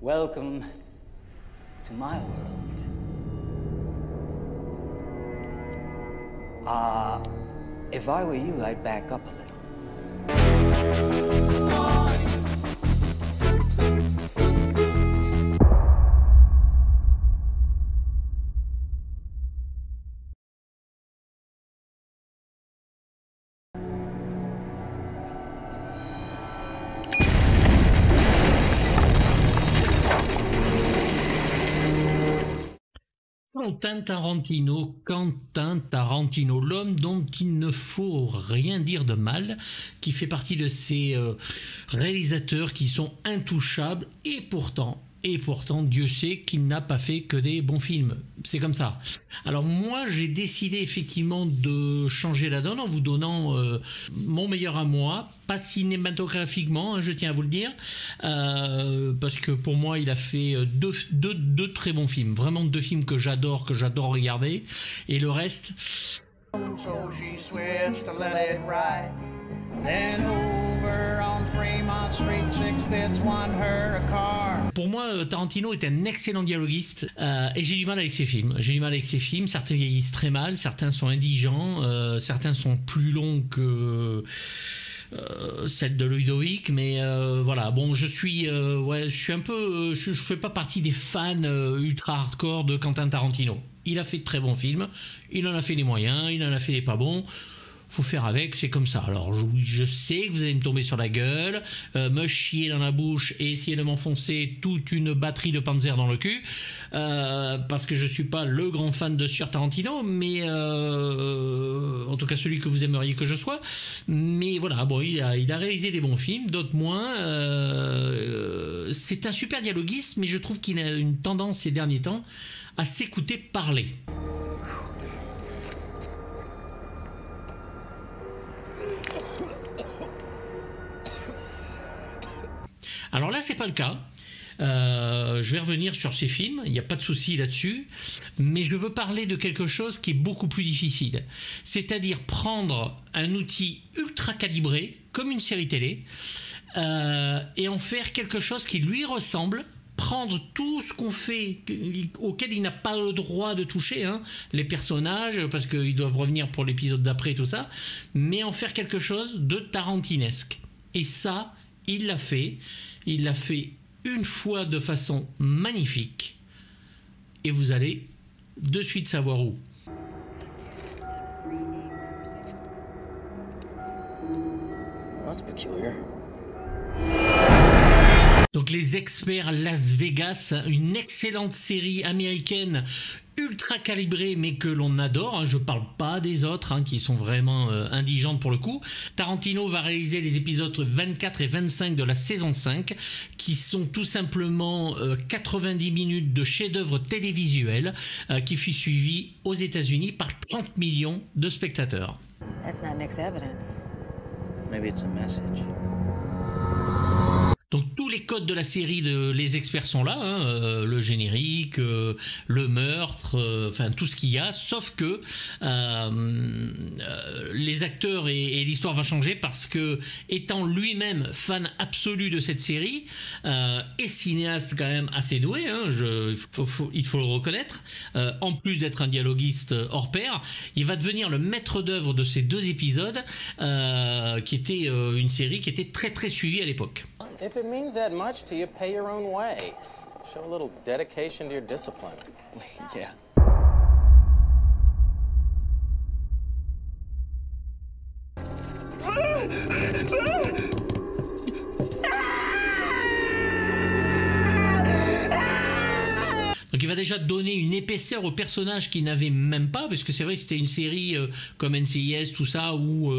Welcome to my world. If I were you, I'd back up a little. Quentin Tarantino, l'homme dont il ne faut rien dire de mal, qui fait partie de ces réalisateurs qui sont intouchables et pourtant, Dieu sait qu'il n'a pas fait que des bons films. C'est comme ça. Alors moi, j'ai décidé effectivement de changer la donne en vous donnant mon meilleur à moi, pas cinématographiquement, hein, je tiens à vous le dire, parce que pour moi, il a fait deux très bons films. Vraiment deux films que j'adore regarder. Et le reste... So she switched to let it ride. Then over on Fremont Street, 6 kids won her a car. Pour moi, Tarantino est un excellent dialoguiste et j'ai du mal avec ses films. Certains vieillissent très mal, certains sont indigents, certains sont plus longs que... celle de Ludovic, mais voilà. Bon, je suis un peu, je fais pas partie des fans ultra hardcore de Quentin Tarantino. Il a fait de très bons films, il en a fait des moyens, il en a fait des pas bons. Faut faire avec, c'est comme ça. Alors je sais que vous allez me tomber sur la gueule, me chier dans la bouche et essayer de m'enfoncer toute une batterie de Panzer dans le cul, parce que je suis pas le grand fan de Sir Tarantino, mais en tout cas celui que vous aimeriez que je sois. Mais voilà, bon, il a réalisé des bons films, d'autres moins. C'est un super dialoguiste, mais je trouve qu'il a une tendance ces derniers temps à s'écouter parler. Alors là, c'est pas le cas. Je vais revenir sur ces films, il n'y a pas de souci là-dessus, mais je veux parler de quelque chose qui est beaucoup plus difficile. C'est-à-dire prendre un outil ultra calibré, comme une série télé, et en faire quelque chose qui lui ressemble. Prendre tout ce qu'on fait, auquel il n'a pas le droit de toucher, hein, les personnages, parce qu'ils doivent revenir pour l'épisode d'après, tout ça, mais en faire quelque chose de tarantinesque. Et ça, il l'a fait. Il l'a fait une fois de façon magnifique. Et vous allez de suite savoir où. That's peculiar. Donc Les Experts Las Vegas, une excellente série américaine ultra calibrée mais que l'on adore, hein. Je parle pas des autres, hein, qui sont vraiment indigentes pour le coup. Tarantino va réaliser les épisodes 24 et 25 de la saison 5 qui sont tout simplement 90 minutes de chef-d'œuvre télévisuel qui fut suivi aux États-Unis par 30 millions de spectateurs. That's not Nick's evidence. Maybe it's a message. Donc tous les codes de la série de Les Experts sont là, hein, le générique, le meurtre, enfin tout ce qu'il y a, sauf que les acteurs et l'histoire va changer parce que étant lui-même fan absolu de cette série et cinéaste quand même assez doué, hein, il faut le reconnaître, en plus d'être un dialoguiste hors pair, il va devenir le maître d'œuvre de ces deux épisodes qui était une série qui était très très suivie à l'époque. If it means that much to you, pay your own way. Show a little dedication to your discipline. Yeah. Donc il va déjà donner une épaisseur au personnage qu'il n'avait même pas, parce que c'est vrai que c'était une série comme NCIS, tout ça, où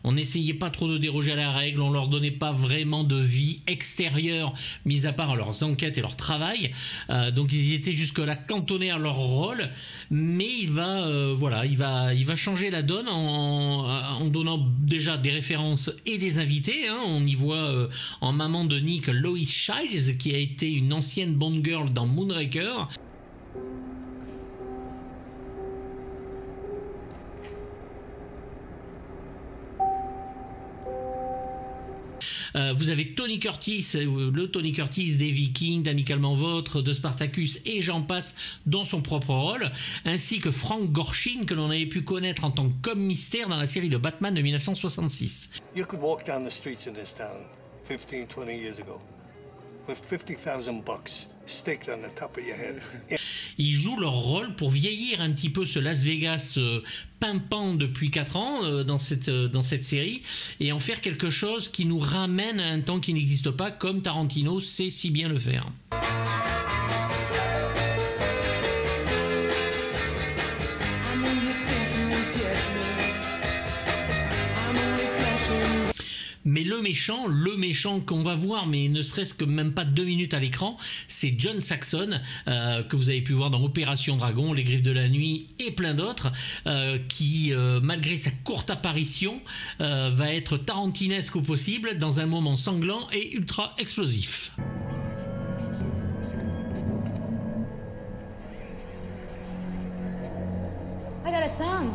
on n'essayait pas trop de déroger à la règle, on leur donnait pas vraiment de vie extérieure, mis à part leurs enquêtes et leur travail. Donc ils étaient jusque-là cantonnés à leur rôle, mais il va changer la donne en donnant déjà des références et des invités, hein. On y voit en maman de Nick Lois Chiles, qui a été une ancienne Bond girl dans Moonraker. Vous avez Tony Curtis, le Tony Curtis des Vikings, d'Amicalement Vôtre, de Spartacus et j'en passe dans son propre rôle, ainsi que Frank Gorshin que l'on avait pu connaître en tant qu'homme mystère dans la série de Batman de 1966. You could walk down the streets in this town 15, 20 years ago with $50,000 staked on the top of your head. Ils jouent leur rôle pour vieillir un petit peu ce Las Vegas pimpant depuis 4 ans dans cette série et en faire quelque chose qui nous ramène à un temps qui n'existe pas comme Tarantino sait si bien le faire. Mais le méchant qu'on va voir, mais ne serait-ce que même pas 2 minutes à l'écran, c'est John Saxon, que vous avez pu voir dans Opération Dragon, Les Griffes de la Nuit et plein d'autres, qui, malgré sa courte apparition, va être tarantinesque au possible dans un moment sanglant et ultra explosif. I got a thumb.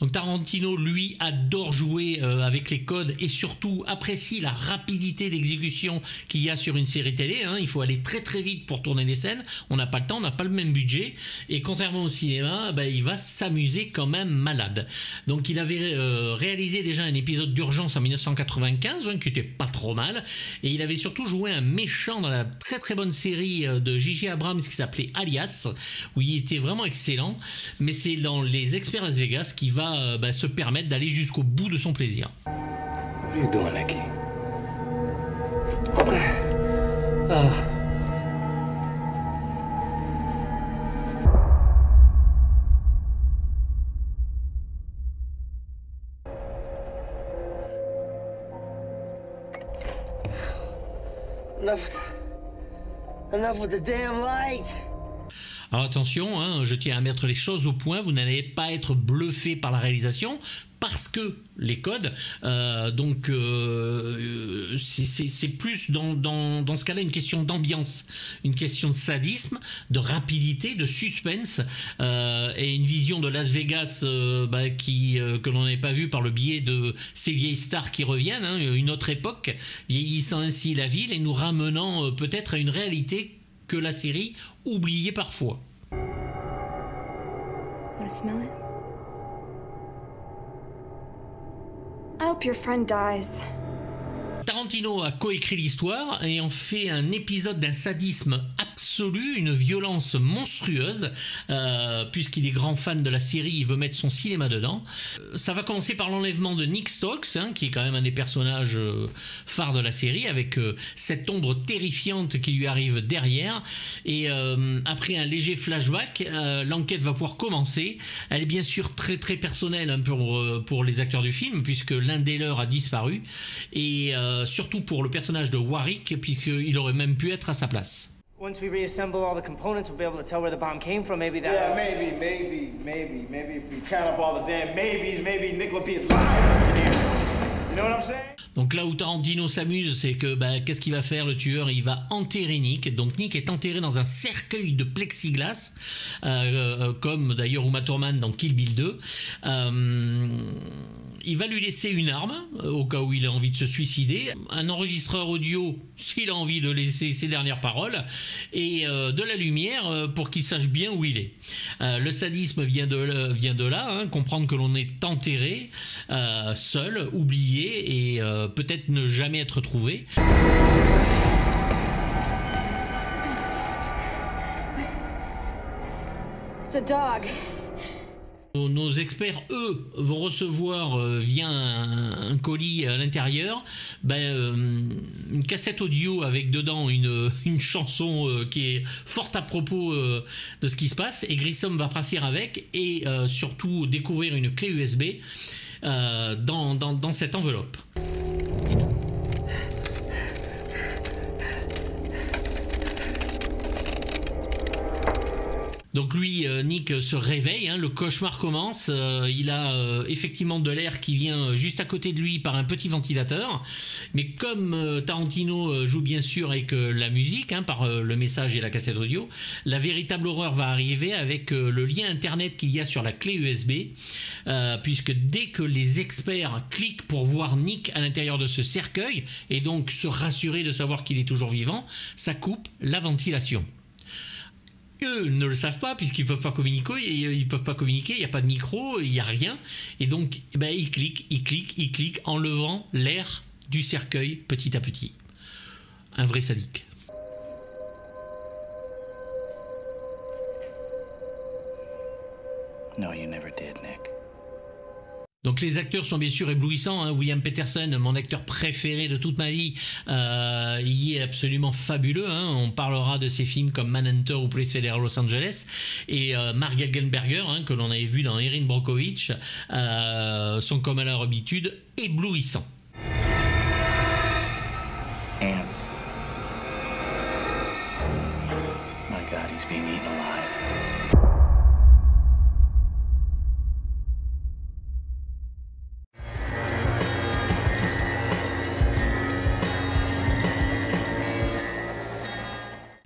Donc Tarantino, lui, adore jouer avec les codes et surtout apprécie la rapidité d'exécution qu'il y a sur une série télé. Hein. Il faut aller très très vite pour tourner les scènes. On n'a pas le temps, on n'a pas le même budget. Et contrairement au cinéma, il va s'amuser quand même malade. Donc il avait réalisé déjà un épisode d'Urgence en 1995, qui était pas trop mal. Et il avait surtout joué un méchant dans la très très bonne série de J.J. Abrams qui s'appelait Alias, où il était vraiment excellent. Mais c'est dans Les Experts Las Vegas qu'il va se permettre d'aller jusqu'au bout de son plaisir. What are you doing, Nicky? Enough with the damn light. Alors attention, je tiens à mettre les choses au point, vous n'allez pas être bluffé par la réalisation, parce que les codes, c'est plus dans ce cas-là une question d'ambiance, une question de sadisme, de rapidité, de suspense, et une vision de Las Vegas que l'on n'avait pas vu par le biais de ces vieilles stars qui reviennent, une autre époque, vieillissant ainsi la ville et nous ramenant peut-être à une réalité que la série oubliait parfois. Want to smell it? I hope your friend dies. Tarantino a coécrit l'histoire et en fait un épisode d'un sadisme absolu, une violence monstrueuse, puisqu'il est grand fan de la série, il veut mettre son cinéma dedans. Ça va commencer par l'enlèvement de Nick Stokes, qui est quand même un des personnages phares de la série, avec cette ombre terrifiante qui lui arrive derrière. Et après un léger flashback, l'enquête va pouvoir commencer. Elle est bien sûr très très personnelle pour les acteurs du film, puisque l'un des leurs a disparu. Et surtout pour le personnage de Warwick, puisqu'il aurait même pu être à sa place. Once we reassemble all the components, we'll be able to tell where the bomb came from. Maybe that. Yeah, maybe if we count up all the damn maybes, maybe Nick will be alive. You know what I'm saying? Donc là où Tarantino s'amuse, c'est que qu'est-ce qu'il va faire le tueur? Il va enterrer Nick. Donc Nick est enterré dans un cercueil de plexiglas, comme d'ailleurs Uma Thurman dans Kill Bill 2. Il va lui laisser une arme, au cas où il a envie de se suicider, un enregistreur audio, s'il a envie de laisser ses dernières paroles, et de la lumière pour qu'il sache bien où il est. Le sadisme vient de là, comprendre que l'on est enterré, seul, oublié, et peut-être ne jamais être trouvé. It's a dog. Nos experts, eux, vont recevoir via un colis à l'intérieur une cassette audio avec dedans une chanson qui est fort à propos de ce qui se passe, et Grissom va partir avec et surtout découvrir une clé USB dans cette enveloppe. Donc lui, Nick se réveille, hein, le cauchemar commence, il a effectivement de l'air qui vient juste à côté de lui par un petit ventilateur, mais comme Tarantino joue bien sûr avec la musique, hein, par le message et la cassette audio, la véritable horreur va arriver avec le lien internet qu'il y a sur la clé USB, puisque dès que les experts cliquent pour voir Nick à l'intérieur de ce cercueil, et donc se rassurer de savoir qu'il est toujours vivant, ça coupe la ventilation. Eux ne le savent pas puisqu'ils ne peuvent pas communiquer, il n'y a pas de micro, il n'y a rien, et donc ils cliquent en levant l'air du cercueil petit à petit. Un vrai sadique. No, you never did, Nick. Donc les acteurs sont bien sûr éblouissants, hein. William Peterson, mon acteur préféré de toute ma vie, il est absolument fabuleux, hein. On parlera de ses films comme Manhunter ou Police Fédérale Los Angeles, et Mark Guggenberger, hein, que l'on avait vu dans Erin Brockovich, sont comme à leur habitude éblouissants. Ants. My God, he's being eaten alive.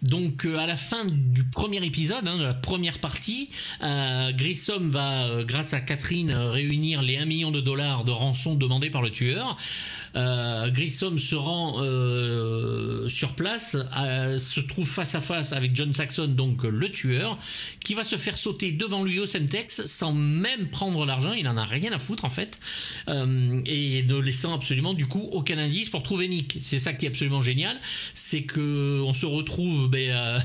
Donc à la fin du premier épisode, hein, de la première partie, Grissom va, grâce à Catherine, réunir les $1 million de rançon demandés par le tueur. Grissom se rend sur place, se trouve face à face avec John Saxon, donc le tueur, qui va se faire sauter devant lui au Semtex sans même prendre l'argent. Il n'en a rien à foutre en fait, et ne laissant absolument du coup aucun indice pour trouver Nick. C'est ça qui est absolument génial, c'est que on se retrouve à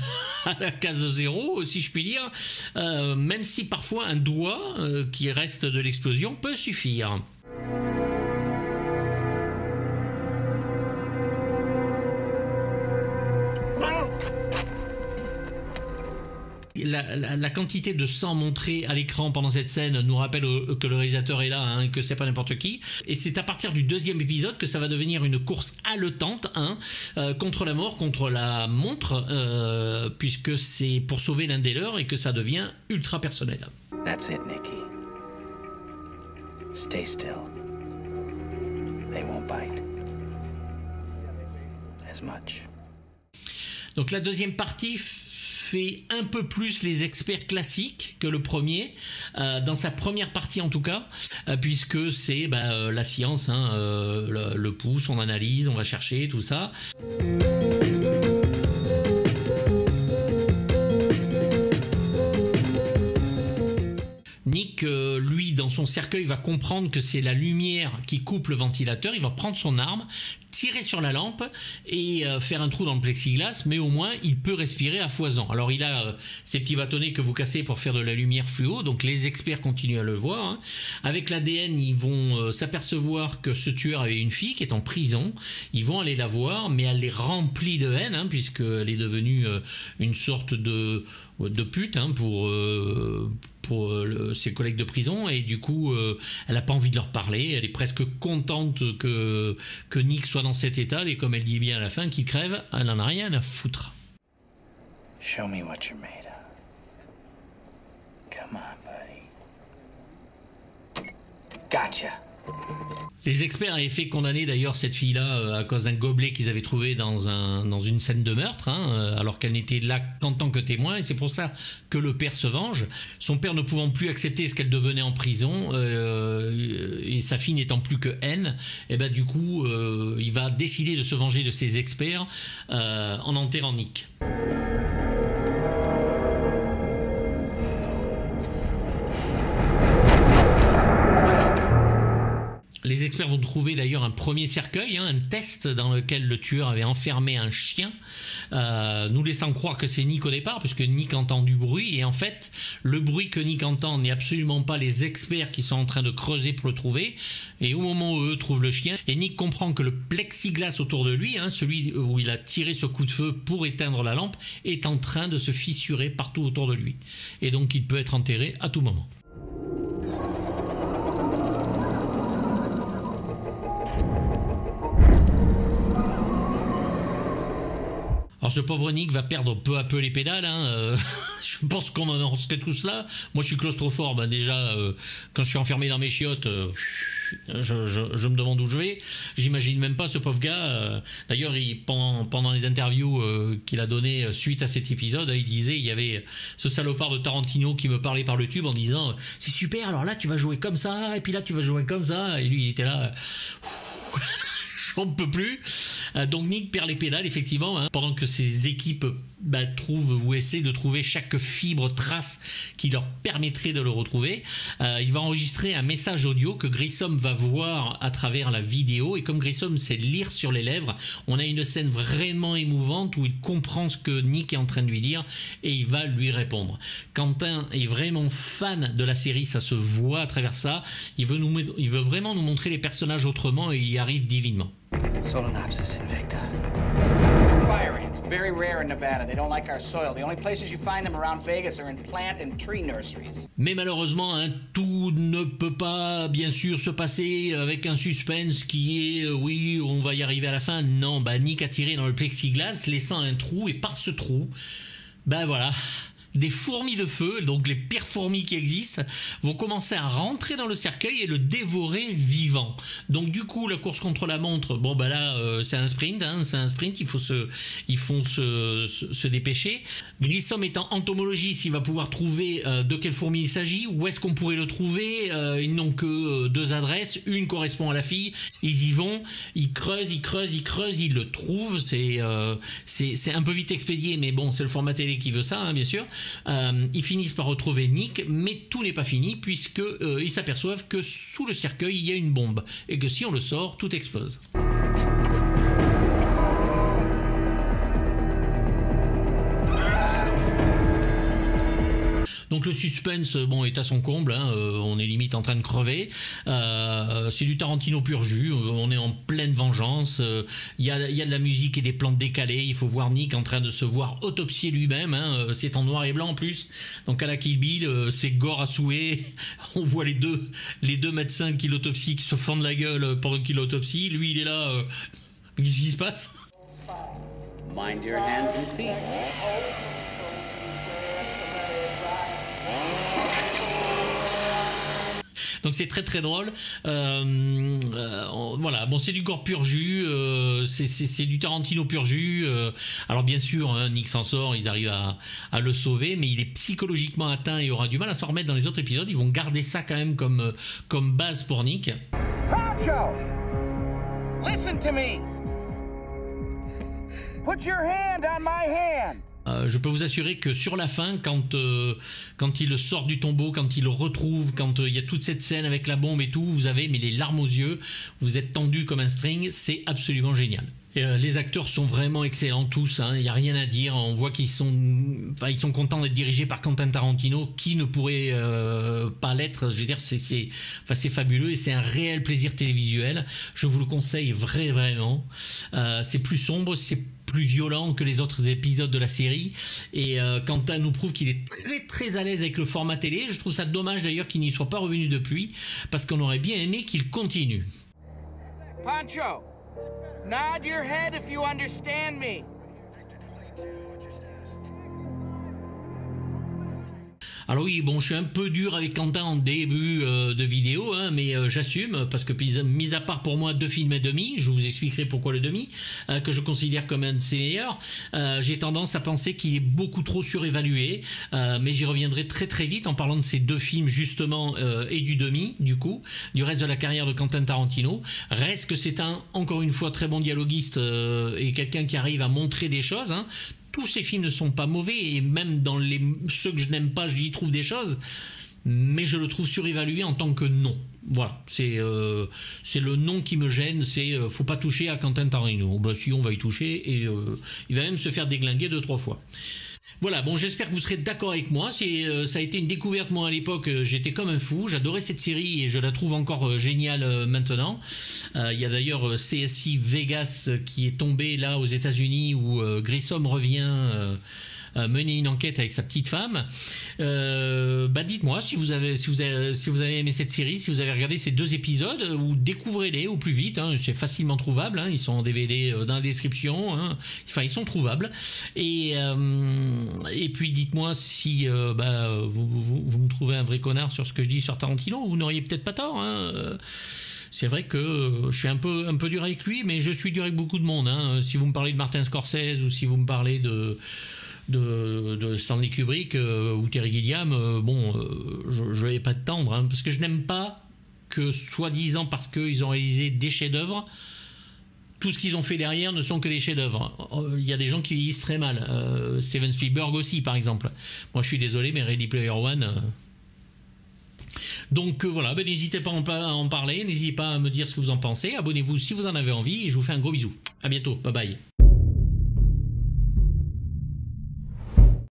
la case zéro, si je puis dire, même si parfois un doigt qui reste de l'explosion peut suffire. La quantité de sang montrée à l'écran pendant cette scène nous rappelle que le réalisateur est là, hein, que c'est pas n'importe qui. Et c'est à partir du deuxième épisode que ça va devenir une course haletante, hein, contre la mort, contre la montre, puisque c'est pour sauver l'un des leurs et que ça devient ultra personnel. That's it, Nicky. Stay still. They won't bite as much. Donc la deuxième partie fait un peu plus les experts classiques que le premier, dans sa première partie en tout cas, puisque c'est la science, hein, le pouce, on analyse, on va chercher tout ça. Nick, lui, dans son cercueil, va comprendre que c'est la lumière qui coupe le ventilateur. Il va prendre son arme, tirer sur la lampe et faire un trou dans le plexiglas, mais au moins il peut respirer à foison. Alors il a ces petits bâtonnets que vous cassez pour faire de la lumière fluo, donc les experts continuent à le voir, hein. Avec l'ADN, ils vont s'apercevoir que ce tueur avait une fille qui est en prison. Ils vont aller la voir, mais elle est remplie de haine, hein, puisqu'elle est devenue une sorte de pute, hein, pour ses collègues de prison, et du coup elle n'a pas envie de leur parler. Elle est presque contente que Nick soit dans cet état, et comme elle dit bien à la fin qu'il crève, elle n'en a rien à foutre. Show me what you're made of. Come on, buddy. Gotcha. Les experts avaient fait condamner d'ailleurs cette fille-là à cause d'un gobelet qu'ils avaient trouvé dans une scène de meurtre, hein, alors qu'elle n'était là qu'en tant que témoin, et c'est pour ça que le père se venge. Son père ne pouvant plus accepter ce qu'elle devenait en prison, et sa fille n'étant plus que haine, et du coup il va décider de se venger de ses experts en enterrant Nick. Les experts vont trouver d'ailleurs un premier cercueil, hein, un test dans lequel le tueur avait enfermé un chien, nous laissant croire que c'est Nick au départ, puisque Nick entend du bruit, et en fait, le bruit que Nick entend n'est absolument pas les experts qui sont en train de creuser pour le trouver, et au moment où eux trouvent le chien, et Nick comprend que le plexiglas autour de lui, hein, celui où il a tiré ce coup de feu pour éteindre la lampe, est en train de se fissurer partout autour de lui, et donc il peut être enterré à tout moment. Alors Alors ce pauvre Nick va perdre peu à peu les pédales, hein, je pense qu'on en serait tous là. Moi je suis claustrophobe, hein, déjà quand je suis enfermé dans mes chiottes, je me demande où je vais. J'imagine même pas ce pauvre gars. D'ailleurs pendant les interviews qu'il a données suite à cet épisode, il disait, il y avait ce salopard de Tarantino qui me parlait par le tube en disant c'est super, alors là tu vas jouer comme ça, et puis là tu vas jouer comme ça, et lui il était là j'en peux plus. Donc Nick perd les pédales effectivement, hein, pendant que ses équipes trouvent ou essaient de trouver chaque fibre trace qui leur permettrait de le retrouver. Il va enregistrer un message audio que Grissom va voir à travers la vidéo, et comme Grissom sait lire sur les lèvres, on a une scène vraiment émouvante où il comprend ce que Nick est en train de lui dire et il va lui répondre. Quentin est vraiment fan de la série, ça se voit à travers ça. Il veut vraiment nous montrer les personnages autrement et il y arrive divinement. Solenopsis invicta. Fire ants, very rare in Nevada. They don't like our soil. The only places you find them around Vegas are in plant and tree nurseries. Mais malheureusement, hein, tout ne peut pas, bien sûr, se passer avec un suspense qui est, oui, on va y arriver à la fin. Non, Nick a tiré dans le plexiglas, laissant un trou, et par ce trou, voilà, des fourmis de feu, donc les pires fourmis qui existent, vont commencer à rentrer dans le cercueil et le dévorer vivant. Donc du coup, la course contre la montre, c'est un sprint, hein, il faut se dépêcher. Grissom étant entomologiste, il va pouvoir trouver de quelle fourmi il s'agit, où est-ce qu'on pourrait le trouver. Ils n'ont que 2 adresses, une correspond à la fille, ils y vont, ils creusent, ils le trouvent. C'est un peu vite expédié, mais bon, c'est le format télé qui veut ça, hein, bien sûr. Ils finissent par retrouver Nick, mais tout n'est pas fini, puisque ils s'aperçoivent que sous le cercueil il y a une bombe, et que si on le sort, tout explose. Donc le suspense est à son comble, hein, on est limite en train de crever. C'est du Tarantino pur jus, on est en pleine vengeance. Il y a de la musique et des plans décalés. Il faut voir Nick en train de se voir autopsier lui-même, hein, c'est en noir et blanc en plus. Donc à la Kill Bill, c'est gore à souhait. On voit les deux médecins qui l'autopsient, qui se fendent la gueule pendant qu'il l'autopsie. Lui il est là, qu'est-ce qui se passe? Mind your hands and feet. Donc c'est très très drôle. Voilà, c'est du gore pur jus, c'est du Tarantino pur jus. Alors bien sûr, hein, Nick s'en sort, ils arrivent à le sauver, mais il est psychologiquement atteint et aura du mal à s'en remettre dans les autres épisodes. Ils vont garder ça quand même comme base pour Nick. Pancho! Listen to me! Put your hand on my hand! Je peux vous assurer que sur la fin, quand il le sort du tombeau, quand il le retrouve, quand il y a toute cette scène avec la bombe et tout, vous avez les larmes aux yeux, vous êtes tendu comme un string, c'est absolument génial. Et, les acteurs sont vraiment excellents tous, hein, il n'y a rien à dire, on voit qu'ils sont contents d'être dirigés par Quentin Tarantino, qui ne pourrait pas l'être. Je veux dire, c'est fabuleux et c'est un réel plaisir télévisuel, je vous le conseille vraiment. C'est plus sombre, c'est plus violent que les autres épisodes de la série, et Quentin nous prouve qu'il est très très à l'aise avec le format télé. Je trouve ça dommage d'ailleurs qu'il n'y soit pas revenu depuis, parce qu'on aurait bien aimé qu'il continue. Pancho, nod your head if you understand me. Alors oui, je suis un peu dur avec Quentin en début de vidéo, hein, mais j'assume, parce que mis à part pour moi 2 films et demi, je vous expliquerai pourquoi le demi, que je considère comme un de ses meilleurs, j'ai tendance à penser qu'il est beaucoup trop surévalué, mais j'y reviendrai très très vite en parlant de ces 2 films justement, et du demi, du coup, du reste de la carrière de Quentin Tarantino. Reste que c'est encore une fois, très bon dialoguiste, et quelqu'un qui arrive à montrer des choses, hein. Tous ces films ne sont pas mauvais, et même dans ceux que je n'aime pas, j'y trouve des choses, mais je le trouve surévalué en tant que nom. Voilà, c'est le nom qui me gêne, c'est faut pas toucher à Quentin Tarantino. Si, on va y toucher, et il va même se faire déglinguer 2-3 fois. Voilà, bon, j'espère que vous serez d'accord avec moi. Ça a été une découverte, moi, à l'époque. J'étais comme un fou. J'adorais cette série et je la trouve encore géniale maintenant. Il y a d'ailleurs CSI Vegas qui est tombé là aux États-Unis où Grissom revient mener une enquête avec sa petite femme. Dites-moi si vous avez aimé cette série, si vous avez regardé ces 2 épisodes, ou découvrez-les au plus vite. Hein, c'est facilement trouvable. Hein, ils sont en DVD dans la description. Hein, enfin, ils sont trouvables. Et puis dites-moi si vous me trouvez un vrai connard sur ce que je dis sur Tarantino. Vous n'auriez peut-être pas tort. Hein, c'est vrai que je suis un peu dur avec lui, mais je suis dur avec beaucoup de monde. Hein. Si vous me parlez de Martin Scorsese ou si vous me parlez de Stanley Kubrick ou Terry Gilliam, je vais pas te tendre, hein, parce que je n'aime pas que, soi-disant, parce qu'ils ont réalisé des chefs-d'œuvre, tout ce qu'ils ont fait derrière ne sont que des chefs-d'œuvre. Il y a des gens qui vieillissent très mal. Steven Spielberg aussi, par exemple. Moi, je suis désolé, mais Ready Player One. Donc voilà, n'hésitez pas à en parler, n'hésitez pas à me dire ce que vous en pensez. Abonnez-vous si vous en avez envie et je vous fais un gros bisou. À bientôt, bye bye.